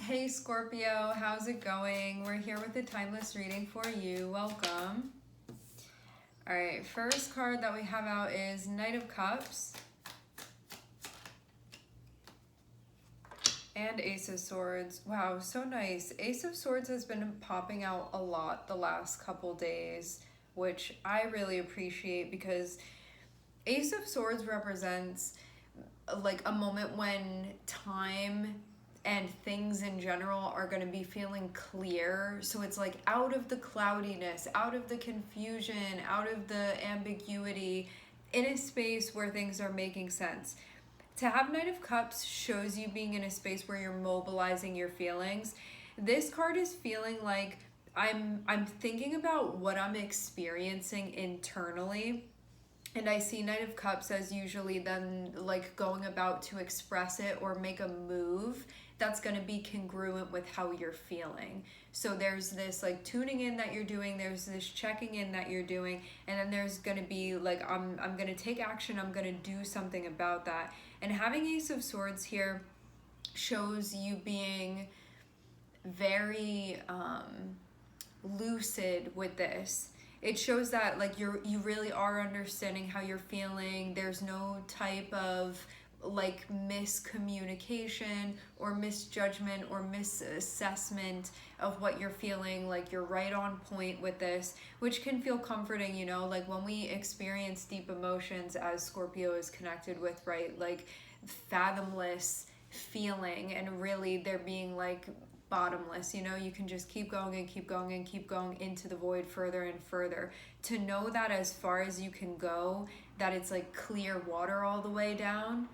Hey Scorpio, how's it going? We're here with a timeless reading for you. Welcome. Alright, first card that we have out is Knight of Cups and Ace of Swords. Wow, so nice. Ace of Swords has been popping out a lot the last couple days, which I really appreciate because Ace of Swords represents like a moment when time and things in general are going to be feeling clear. So it's like out of the cloudiness, out of the confusion, out of the ambiguity, in a space where things are making sense. To have Knight of Cups shows you being in a space where you're mobilizing your feelings. This card is feeling like I'm thinking about what I'm experiencing internally, and I see Knight of Cups as usually then like going about to express it or make a move that's going to be congruent with how you're feeling. So there's this like tuning in that you're doing, there's this checking in that you're doing, and then there's going to be like I'm going to take action, I'm going to do something about that. And having Ace of Swords here shows you being very lucid with this. It shows that like you really are understanding how you're feeling. There's no type of like miscommunication or misjudgment or misassessment of what you're feeling. Like you're right on point with this, which can feel comforting, you know, like when we experience deep emotions as Scorpio is connected with, right? Like fathomless feeling, and really they're being like bottomless, you know, you can just keep going and keep going and keep going into the void further and further. To know that as far as you can go, that it's like clear water all the way down,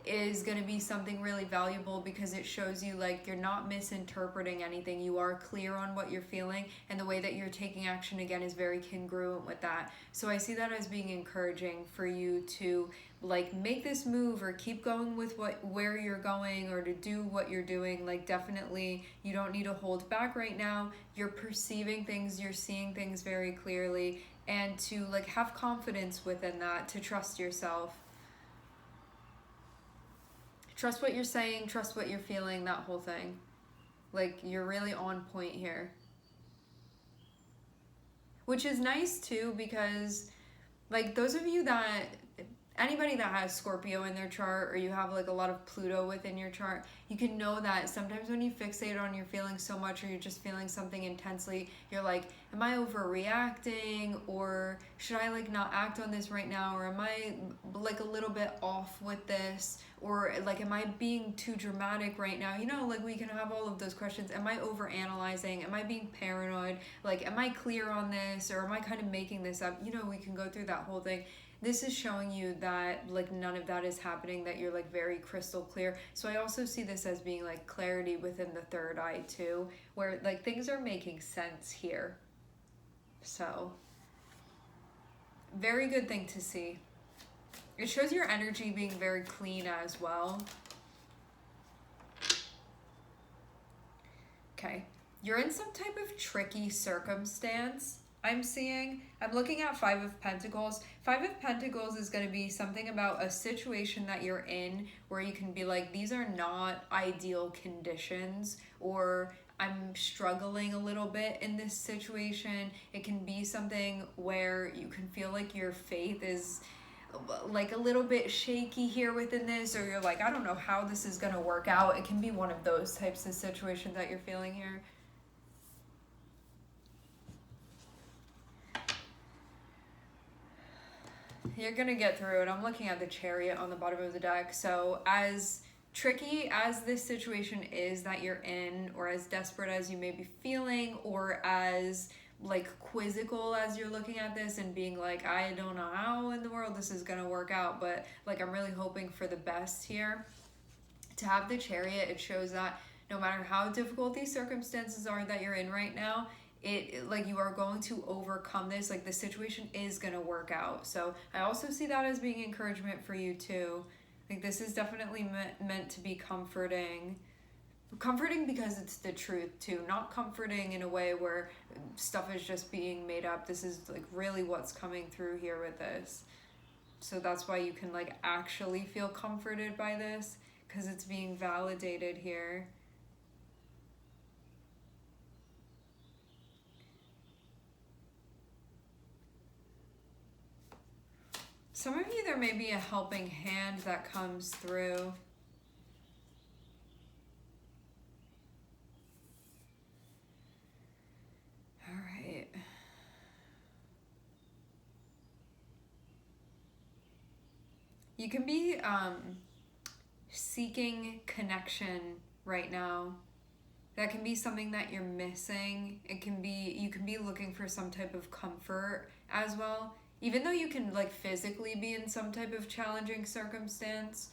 is going to be something really valuable, because it shows you like you're not misinterpreting anything. You are clear on what you're feeling, and the way that you're taking action again is very congruent with that. So I see that as being encouraging for you to like make this move or keep going with where you're going, or to do what you're doing. Like definitely you don't need to hold back right now. You're perceiving things, you're seeing things very clearly, and to like have confidence within that, to trust yourself. Trust what you're saying, trust what you're feeling, that whole thing. Like you're really on point here. Which is nice too, because like those of you that, anybody that has Scorpio in their chart, or you have like a lot of Pluto within your chart, you can know that sometimes when you fixate on your feelings so much, or you're just feeling something intensely, you're like, am I overreacting, or should I like not act on this right now, or am I like a little bit off with this, or like am I being too dramatic right now? You know, like we can have all of those questions. Am I overanalyzing? Am I being paranoid? Like am I clear on this, or am I kind of making this up? You know, we can go through that whole thing. This is showing you that like none of that is happening, that you're like very crystal clear. So I also see this as being like clarity within the third eye too, where like things are making sense here. So very good thing to see. It shows your energy being very clean as well. Okay, you're in some type of tricky circumstance, I'm seeing. I'm looking at Five of Pentacles. Five of Pentacles is going to be something about a situation that you're in where you can be like, these are not ideal conditions, or I'm struggling a little bit in this situation. It can be something where you can feel like your faith is like a little bit shaky here within this, or you're like, I don't know how this is going to work out. It can be one of those types of situations that you're feeling here. You're gonna get through it. I'm looking at the Chariot on the bottom of the deck. So as tricky as this situation is that you're in, or as desperate as you may be feeling, or as like quizzical as you're looking at this and being like, I don't know how in the world this is gonna work out, but like I'm really hoping for the best here. To have the Chariot, it shows that no matter how difficult these circumstances are that you're in right now, it like you are going to overcome this. Like the situation is going to work out. So I also see that as being encouragement for you too. Like this is definitely meant to be comforting because it's the truth too, not comforting in a way where stuff is just being made up. This is like really what's coming through here with this. So that's why you can like actually feel comforted by this, because it's being validated here. Some of you, there may be a helping hand that comes through. All right. You can be seeking connection right now. That can be something that you're missing. It can be, you can be looking for some type of comfort as well. Even though you can like physically be in some type of challenging circumstance,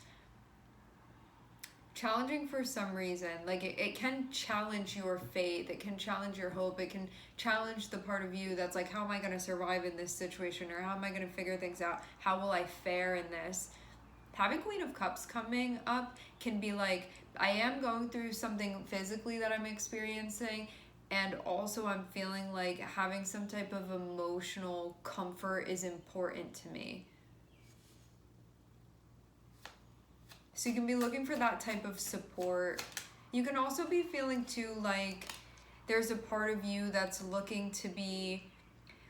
challenging for some reason, like it can challenge your faith, it can challenge your hope, it can challenge the part of you that's like, how am I going to survive in this situation, or how am I going to figure things out, how will I fare in this. Having Queen of Cups coming up can be like, I am going through something physically that I'm experiencing, and also I'm feeling like having some type of emotional comfort is important to me. So you can be looking for that type of support. You can also be feeling too like there's a part of you that's looking to be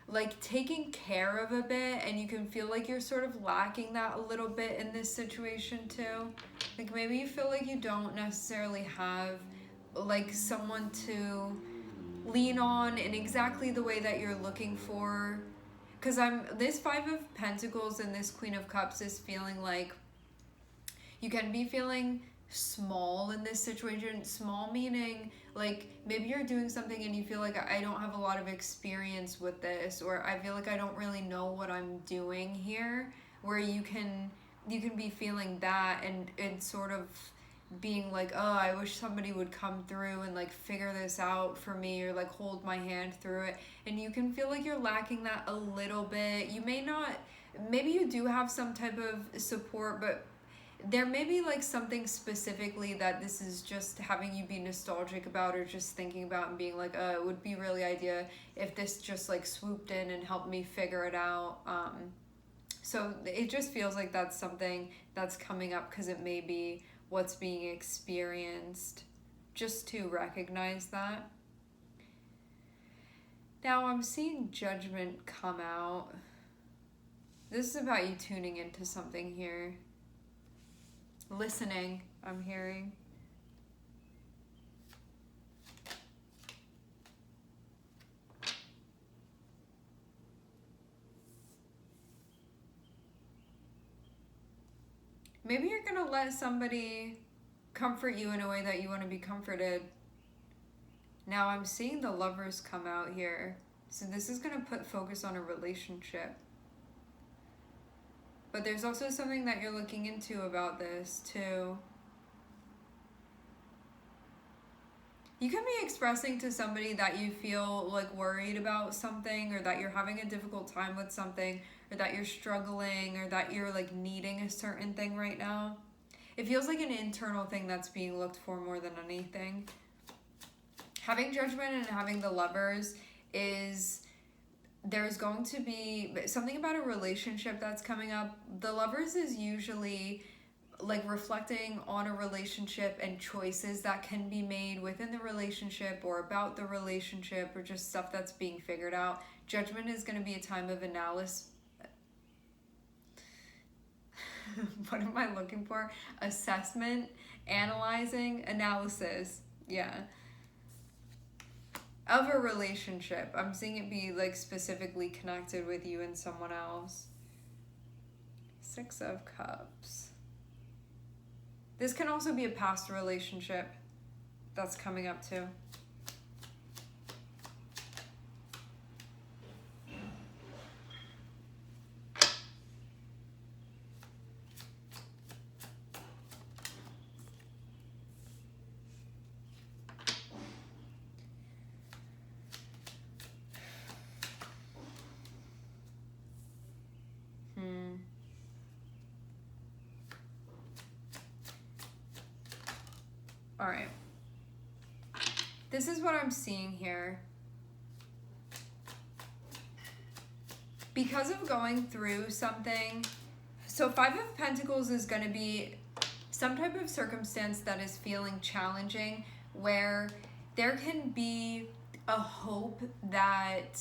like taking care of a bit, and you can feel like you're sort of lacking that a little bit in this situation too. Like maybe you feel like you don't necessarily have like someone to lean on in exactly the way that you're looking for. Because this Five of Pentacles and this Queen of Cups is feeling like you can be feeling small in this situation. Small meaning like maybe you're doing something and you feel like I don't have a lot of experience with this, or I feel like I don't really know what I'm doing here, where you can be feeling that and sort of being like, oh, I wish somebody would come through and like figure this out for me, or like hold my hand through it. And you can feel like you're lacking that a little bit. You may not, maybe you do have some type of support, but there may be like something specifically that this is just having you be nostalgic about, or just thinking about and being like, it would be really idea if this just like swooped in and helped me figure it out. So it just feels like that's something that's coming up, because it may be what's being experienced, just to recognize that. Now I'm seeing Judgment come out. This is about you tuning into something here. Listening, I'm hearing. Maybe you're going to let somebody comfort you in a way that you want to be comforted. Now I'm seeing the Lovers come out here. So this is going to put focus on a relationship. But there's also something that you're looking into about this too. You can be expressing to somebody that you feel like worried about something, or that you're having a difficult time with something, or that you're struggling, or that you're like needing a certain thing right now. It feels like an internal thing that's being looked for more than anything. Having Judgment and having the Lovers is, there's going to be something about a relationship that's coming up. The Lovers is usually like reflecting on a relationship and choices that can be made within the relationship, or about the relationship, or just stuff that's being figured out. Judgment is going to be a time of analysis. What am I looking for? Assessment, analyzing, analysis. Yeah. Of a relationship. I'm seeing it be like specifically connected with you and someone else. Six of Cups. This can also be a past relationship that's coming up too. All right. This is what I'm seeing here. Because of going through something, so Five of Pentacles is going to be some type of circumstance that is feeling challenging, where there can be a hope that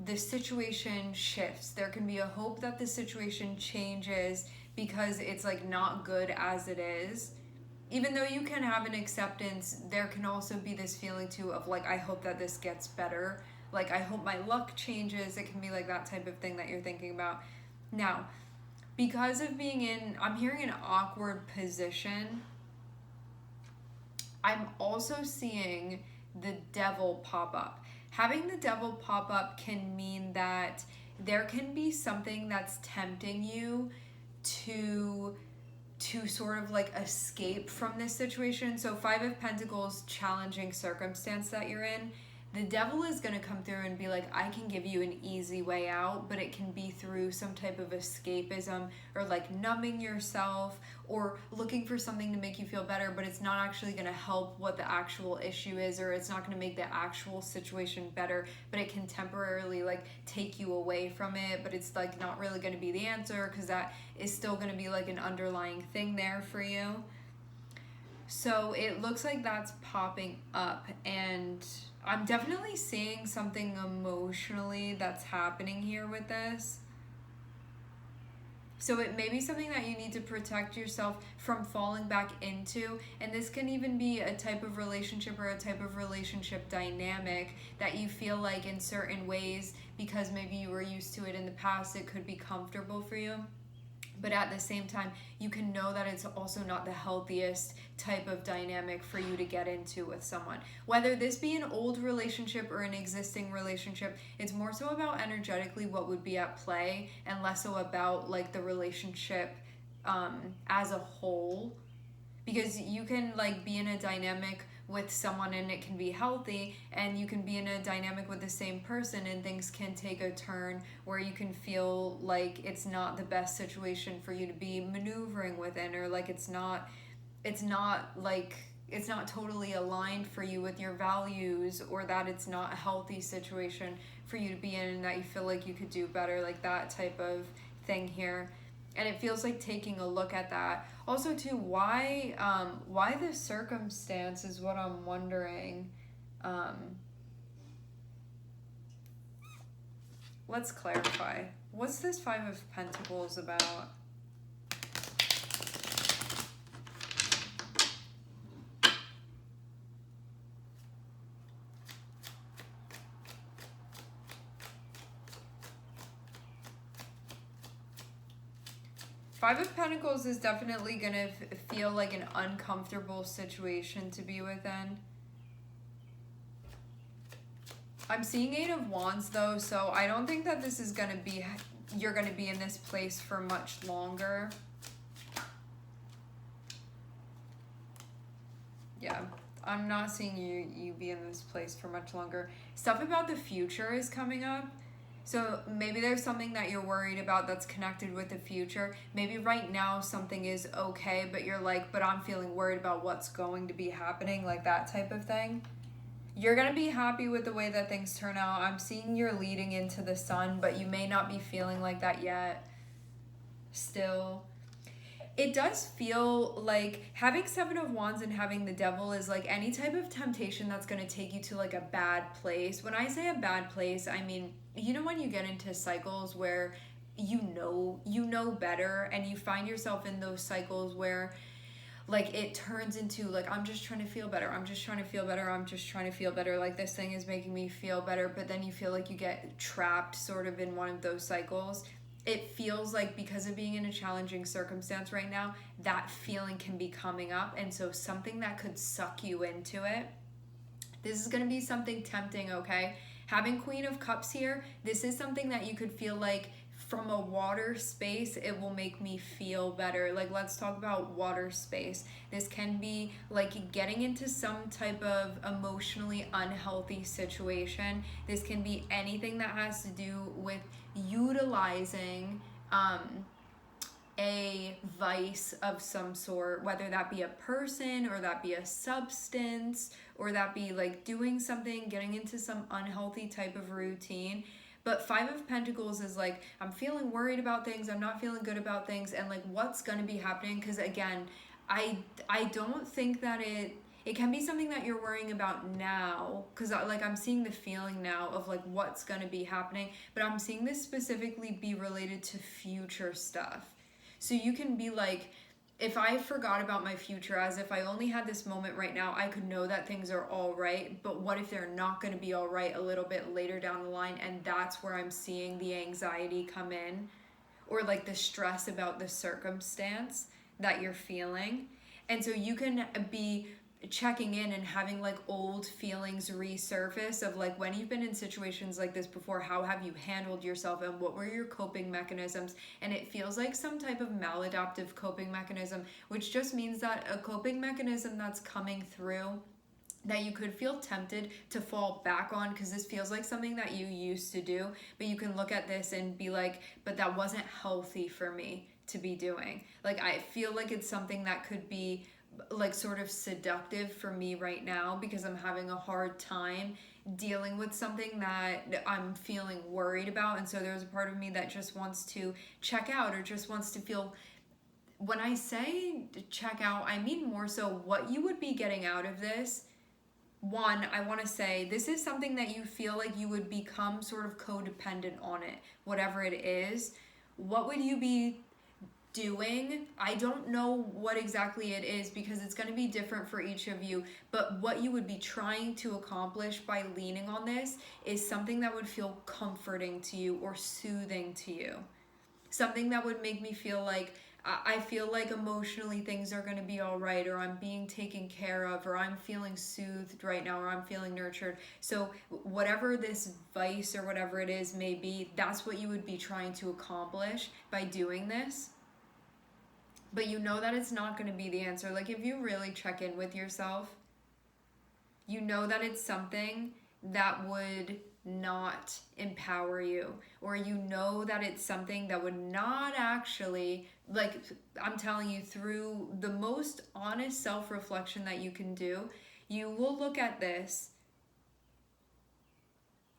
the situation shifts. There can be a hope that the situation changes because it's like not good as it is. Even though you can have an acceptance, there can also be this feeling too of like, I hope that this gets better. Like, I hope my luck changes. It can be like that type of thing that you're thinking about. Now, because of being in, I'm hearing an awkward position, I'm also seeing the devil pop up. Having the devil pop up can mean that there can be something that's tempting you to sort of like escape from this situation. So 5 of Pentacles, challenging circumstance that you're in. The devil is going to come through and be like, I can give you an easy way out, but it can be through some type of escapism or like numbing yourself or looking for something to make you feel better, but it's not actually going to help what the actual issue is, or it's not going to make the actual situation better, but it can temporarily like take you away from it, but it's like not really going to be the answer because that is still going to be like an underlying thing there for you. So it looks like that's popping up, and I'm definitely seeing something emotionally that's happening here with this. So it may be something that you need to protect yourself from falling back into. And this can even be a type of relationship or a type of relationship dynamic that you feel like in certain ways, because maybe you were used to it in the past, it could be comfortable for you. But at the same time, you can know that it's also not the healthiest type of dynamic for you to get into with someone. Whether this be an old relationship or an existing relationship, it's more so about energetically what would be at play and less so about like the relationship as a whole. Because you can like be in a dynamic with someone and it can be healthy, and you can be in a dynamic with the same person and things can take a turn where you can feel like it's not the best situation for you to be maneuvering within, or like it's not totally aligned for you with your values, or that it's not a healthy situation for you to be in and that you feel like you could do better, like that type of thing here. And it feels like taking a look at that. Also, too, why the circumstance is what I'm wondering. Let's clarify. What's this 5 of Pentacles about? Five of Pentacles is definitely going to feel like an uncomfortable situation to be within. I'm seeing 8 of Wands though, so I don't think that this is going to be, you're going to be in this place for much longer. Yeah, I'm not seeing you be in this place for much longer. Stuff about the future is coming up. So maybe there's something that you're worried about that's connected with the future. Maybe right now something is okay, but you're like, but I'm feeling worried about what's going to be happening, like that type of thing. You're going to be happy with the way that things turn out. I'm seeing you're leading into the sun, but you may not be feeling like that yet. Still. It does feel like having 7 of Wands and having the devil is like any type of temptation that's going to take you to like a bad place. When I say a bad place, I mean, you know, when you get into cycles where you know better, and you find yourself in those cycles where like it turns into like, I'm just trying to feel better, I'm just trying to feel better, I'm just trying to feel better, like this thing is making me feel better, but then you feel like you get trapped sort of in one of those cycles. It feels like because of being in a challenging circumstance right now, that feeling can be coming up, and so something that could suck you into it. This is going to be something tempting, okay? Having Queen of Cups here, this is something that you could feel like from a water space, it will make me feel better. Like, let's talk about water space. This can be like getting into some type of emotionally unhealthy situation. This can be anything that has to do with utilizing a vice of some sort, whether that be a person or that be a substance or that be like doing something, getting into some unhealthy type of routine. But 5 of Pentacles is like, I'm feeling worried about things, I'm not feeling good about things, and like what's going to be happening. Because again, I don't think that It can be something that you're worrying about now, because like I'm seeing the feeling now of like what's going to be happening, but I'm seeing this specifically be related to future stuff. So you can be like, if I forgot about my future, as if I only had this moment right now, I could know that things are all right, but what if they're not going to be all right a little bit later down the line? And that's where I'm seeing the anxiety come in, or like the stress about the circumstance that you're feeling. And so you can be checking in and having like old feelings resurface of like when you've been in situations like this before, how have you handled yourself and what were your coping mechanisms. And it feels like some type of maladaptive coping mechanism, which just means that a coping mechanism that's coming through that you could feel tempted to fall back on, because this feels like something that you used to do, but you can look at this and be like, but that wasn't healthy for me to be doing. Like I feel like it's something that could be like sort of seductive for me right now, because I'm having a hard time dealing with something that I'm feeling worried about. And so there's a part of me that just wants to check out, or just wants to feel, when I say check out, I mean more so what you would be getting out of this. One, I want to say this is something that you feel like you would become sort of codependent on it, whatever it is. What would you be doing? I don't know what exactly it is, because it's going to be different for each of you, but what you would be trying to accomplish by leaning on this is something that would feel comforting to you or soothing to you. Something that would make me feel like I feel like emotionally things are going to be all right, or I'm being taken care of, or I'm feeling soothed right now, or I'm feeling nurtured. So whatever this vice or whatever it is may be, that's what you would be trying to accomplish by doing this. But you know that it's not going to be the answer. Like if you really check in with yourself, you know that it's something that would not empower you, or you know that it's something that would not actually, like I'm telling you, through the most honest self-reflection that you can do, you will look at this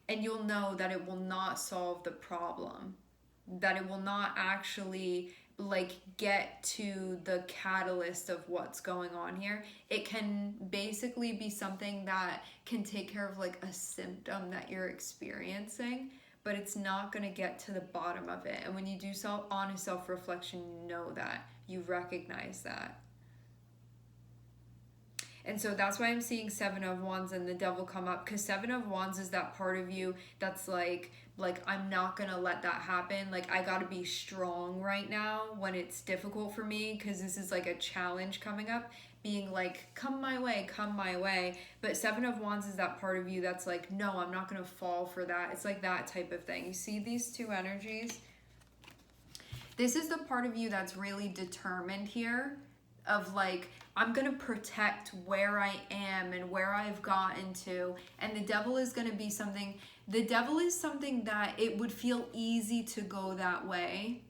and you'll know that it will not solve the problem, that it will not actually like get to the catalyst of what's going on here. It can basically be something that can take care of like a symptom that you're experiencing, but it's not going to get to the bottom of it. And when you do honest self-reflection, you know that, you recognize that. And so that's why I'm seeing Seven of Wands and the Devil come up, because Seven of Wands is that part of you that's like I'm not gonna let that happen. Like I gotta be strong right now when it's difficult for me, because this is like a challenge coming up, being like, come my way, come my way. But Seven of Wands is that part of you that's like, no, I'm not gonna fall for that. It's like that type of thing. You see these two energies? This is the part of you that's really determined here, of like, I'm going to protect where I am and where I've gotten to. And the devil is going to be something, the devil is something that it would feel easy to go that way.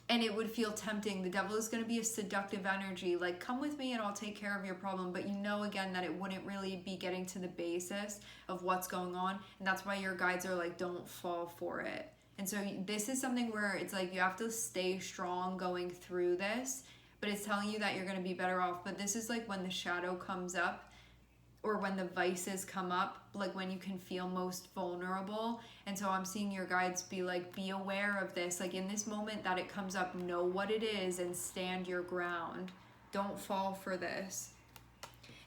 And it would feel tempting. The devil is going to be a seductive energy. Like, come with me and I'll take care of your problem. But you know, again, that it wouldn't really be getting to the basis of what's going on. And that's why your guides are like, don't fall for it. And so this is something where it's like you have to stay strong going through this. But it's telling you that you're going to be better off. But this is like when the shadow comes up, or when the vices come up, like when you can feel most vulnerable. And so I'm seeing your guides be like, be aware of this. Like in this moment that it comes up, know what it is and stand your ground. Don't fall for this.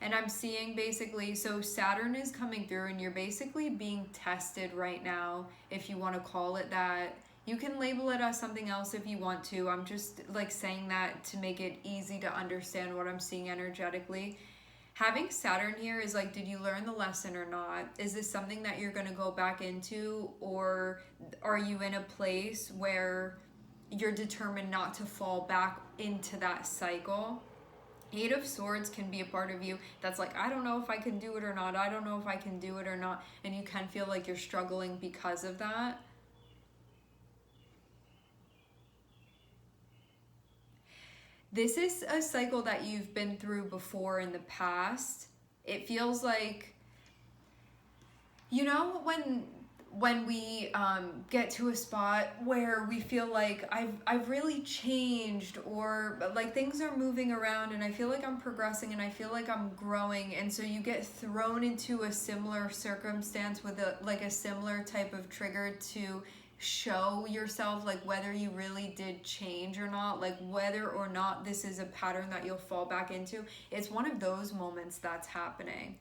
And I'm seeing basically, so Saturn is coming through and you're basically being tested right now, if you want to call it that. You can label it as something else if you want to. I'm just like saying that to make it easy to understand what I'm seeing energetically. Having Saturn here is like, did you learn the lesson or not? Is this something that you're going to go back into? Or are you in a place where you're determined not to fall back into that cycle? Eight of Swords can be a part of you that's like, I don't know if I can do it or not. I don't know if I can do it or not. And you can feel like you're struggling because of that. This is a cycle that you've been through before in the past. It feels like, you know, when we get to a spot where we feel like I've really changed, or like things are moving around and I feel like I'm progressing and I feel like I'm growing, and so you get thrown into a similar circumstance with a similar type of trigger to show yourself like whether you really did change or not, like whether or not this is a pattern that you'll fall back into. It's one of those moments that's happening.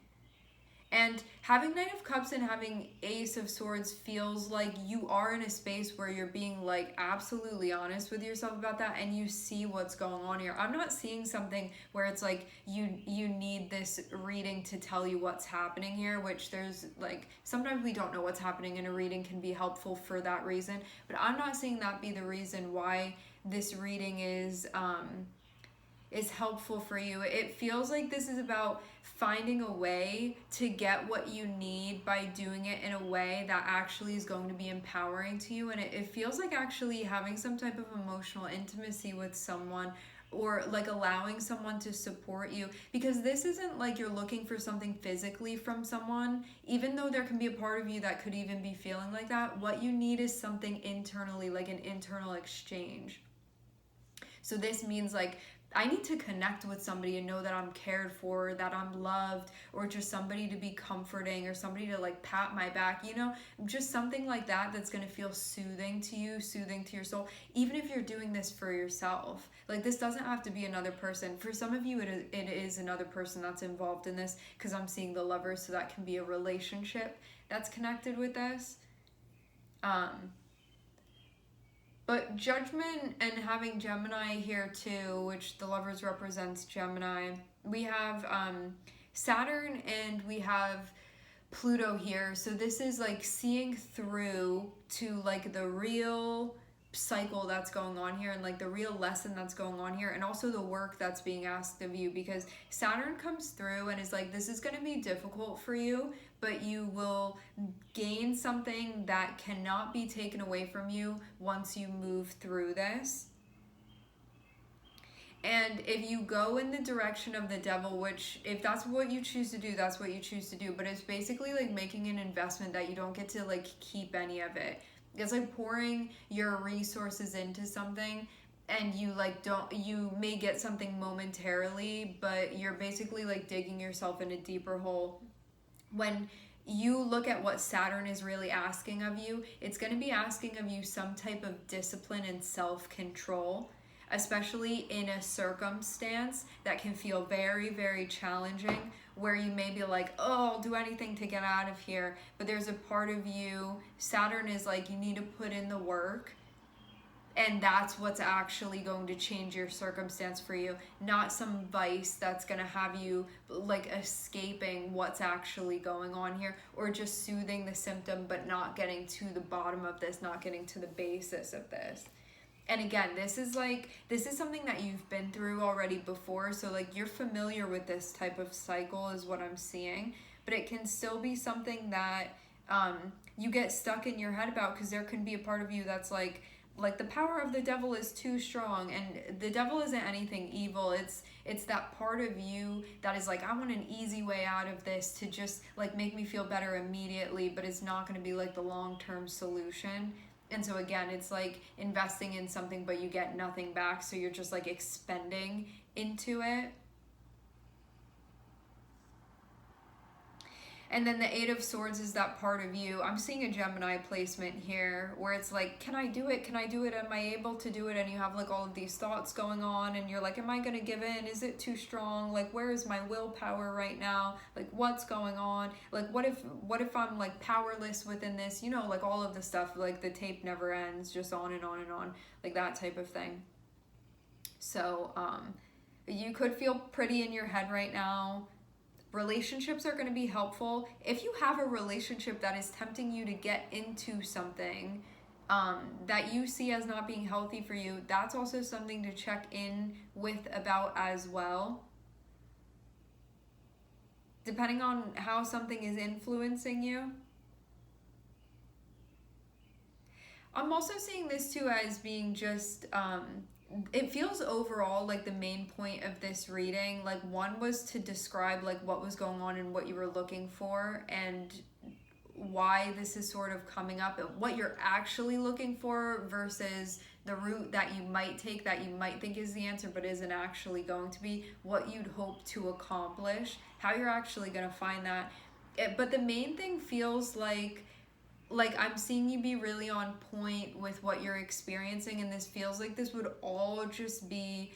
And having Knight of Cups and having Ace of Swords feels like you are in a space where you're being like absolutely honest with yourself about that, and you see what's going on here. I'm not seeing something where it's like you need this reading to tell you what's happening here, which there's like sometimes we don't know what's happening and a reading can be helpful for that reason. But I'm not seeing that be the reason why this reading is helpful for you. It feels like this is about finding a way to get what you need by doing it in a way that actually is going to be empowering to you. And it feels like actually having some type of emotional intimacy with someone, or like allowing someone to support you, because this isn't like you're looking for something physically from someone, even though there can be a part of you that could even be feeling like that. What you need is something internally, like an internal exchange. So this means like I need to connect with somebody and know that I'm cared for, that I'm loved, or just somebody to be comforting, or somebody to like pat my back, you know, just something like that that's going to feel soothing to you, soothing to your soul, even if you're doing this for yourself. Like this doesn't have to be another person. For some of you, it is another person that's involved in this, because I'm seeing the Lovers, so that can be a relationship that's connected with this. But Judgment and having Gemini here too, which the Lovers represents Gemini. We have Saturn and we have Pluto here. So this is like seeing through to like the real cycle that's going on here, and like the real lesson that's going on here, and also the work that's being asked of you, because Saturn comes through and is like, this is going to be difficult for you, but you will gain something that cannot be taken away from you once you move through this. And if you go in the direction of the devil, which if that's what you choose to do, that's what you choose to do, but it's basically like making an investment that you don't get to like keep any of it. It's like pouring your resources into something, and you like you may get something momentarily, but you're basically like digging yourself in a deeper hole. When you look at what Saturn is really asking of you, it's going to be asking of you some type of discipline and self-control, especially in a circumstance that can feel very, very challenging, where you may be like, oh, I'll do anything to get out of here. But there's a part of you, Saturn is like, you need to put in the work. And that's what's actually going to change your circumstance for you, not some vice that's going to have you like escaping what's actually going on here, or just soothing the symptom but not getting to the bottom of this, not getting to the basis of this. And again, this is something that you've been through already before, so like you're familiar with this type of cycle is what I'm seeing, but it can still be something that you get stuck in your head about, because there can be a part of you that's like the power of the devil is too strong, and the devil isn't anything evil. It's that part of you that is like, I want an easy way out of this to just like make me feel better immediately, but it's not going to be like the long-term solution. And so again, it's like investing in something but you get nothing back, so you're just like expending into it. And then the Eight of Swords is that part of you. I'm seeing a Gemini placement here where it's like, can I do it? Can I do it? Am I able to do it? And you have like all of these thoughts going on, and you're like, am I going to give in? Is it too strong? Like, where is my willpower right now? Like, what's going on? Like, what if I'm like powerless within this? You know, like all of the stuff, like the tape never ends, just on and on and on, like that type of thing. So, you could feel pretty in your head right now. Relationships are going to be helpful. If you have a relationship that is tempting you to get into something that you see as not being healthy for you, that's also something to check in with about as well. Depending on how something is influencing you. I'm also seeing this too as being just it feels overall like the main point of this reading, like one was to describe like what was going on and what you were looking for, and why this is sort of coming up and what you're actually looking for versus the route that you might take that you might think is the answer but isn't actually going to be, what you'd hope to accomplish, how you're actually going to find that. But the main thing feels like I'm seeing you be really on point with what you're experiencing, and this feels like this would all just be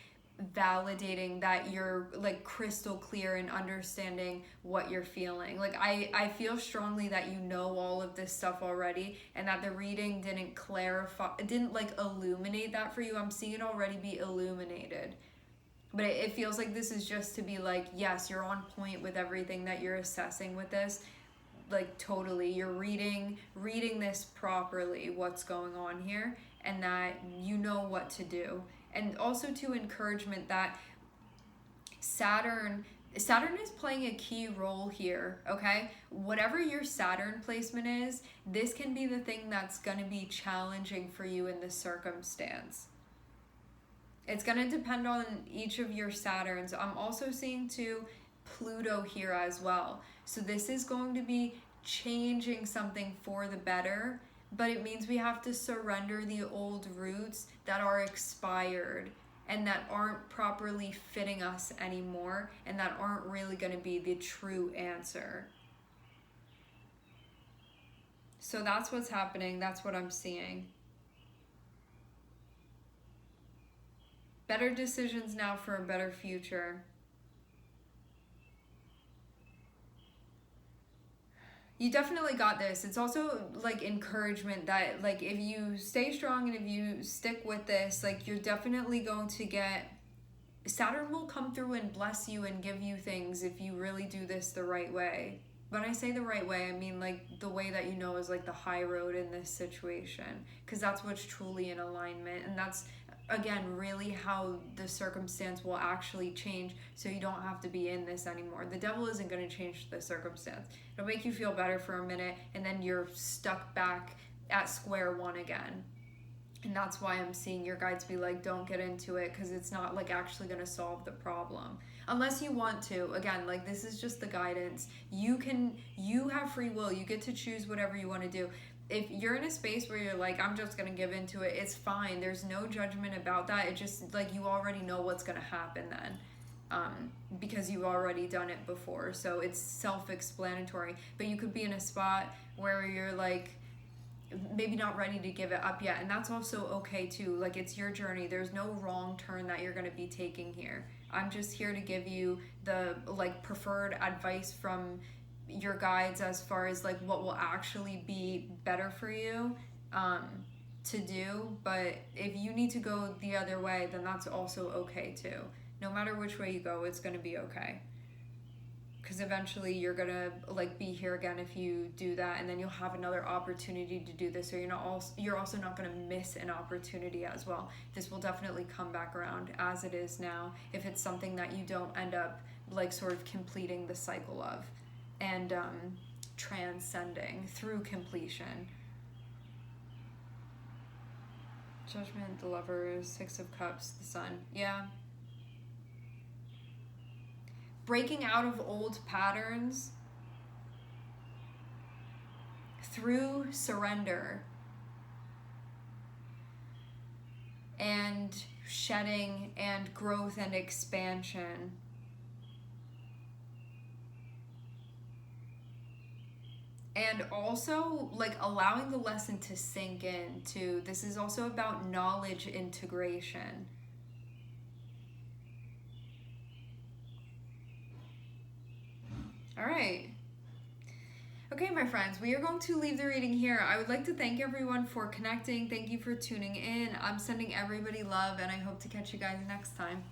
validating that you're like crystal clear in understanding what you're feeling. Like I feel strongly that you know all of this stuff already, and that the reading didn't clarify, it didn't like illuminate that for you. I'm seeing it already be illuminated. But it feels like this is just to be like, yes, you're on point with everything that you're assessing with this. Like totally, you're reading this properly, what's going on here, and that you know what to do. And also to encouragement that Saturn is playing a key role here, okay? Whatever your Saturn placement is, this can be the thing that's going to be challenging for you in this circumstance. It's going to depend on each of your Saturns. I'm also seeing too Pluto here as well. So this is going to be changing something for the better, but it means we have to surrender the old roots that are expired and that aren't properly fitting us anymore, and that aren't really going to be the true answer. So that's what's happening. That's what I'm seeing. Better decisions now for a better future. You definitely got this. It's also like encouragement that like if you stay strong and if you stick with this, like you're definitely going to get, Saturn will come through and bless you and give you things if you really do this the right way. When I say the right way, I mean like the way that you know is like the high road in this situation, because that's what's truly in alignment, and that's again really how the circumstance will actually change, so you don't have to be in this anymore. The devil isn't going to change the circumstance. It'll make you feel better for a minute, and then you're stuck back at square one again. And that's why I'm seeing your guides be like, don't get into it, because it's not like actually going to solve the problem unless you want to. Again, like this is just the guidance. You have free will. You get to choose whatever you want to do. If you're in a space where you're like, I'm just going to give into it, it's fine. There's no judgment about that. It just like you already know what's going to happen then, because you've already done it before. So it's self-explanatory. But you could be in a spot where you're like maybe not ready to give it up yet, and that's also okay too. Like it's your journey. There's no wrong turn that you're going to be taking here. I'm just here to give you the like preferred advice from your guides as far as like what will actually be better for you to do. But if you need to go the other way, then that's also okay too. No matter which way you go, it's going to be okay, because eventually you're going to like be here again if you do that, and then you'll have another opportunity to do this, so you're also not going to miss an opportunity as well. This will definitely come back around as it is now, if it's something that you don't end up like sort of completing the cycle of and transcending through completion. Judgment, the Lovers, Six of Cups, the Sun. Yeah. Breaking out of old patterns through surrender and shedding and growth and expansion. And also like allowing the lesson to sink in too. This is also about knowledge integration. All right. Okay, my friends, we are going to leave the reading here. I would like to thank everyone for connecting. Thank you for tuning in. I'm sending everybody love, and I hope to catch you guys next time.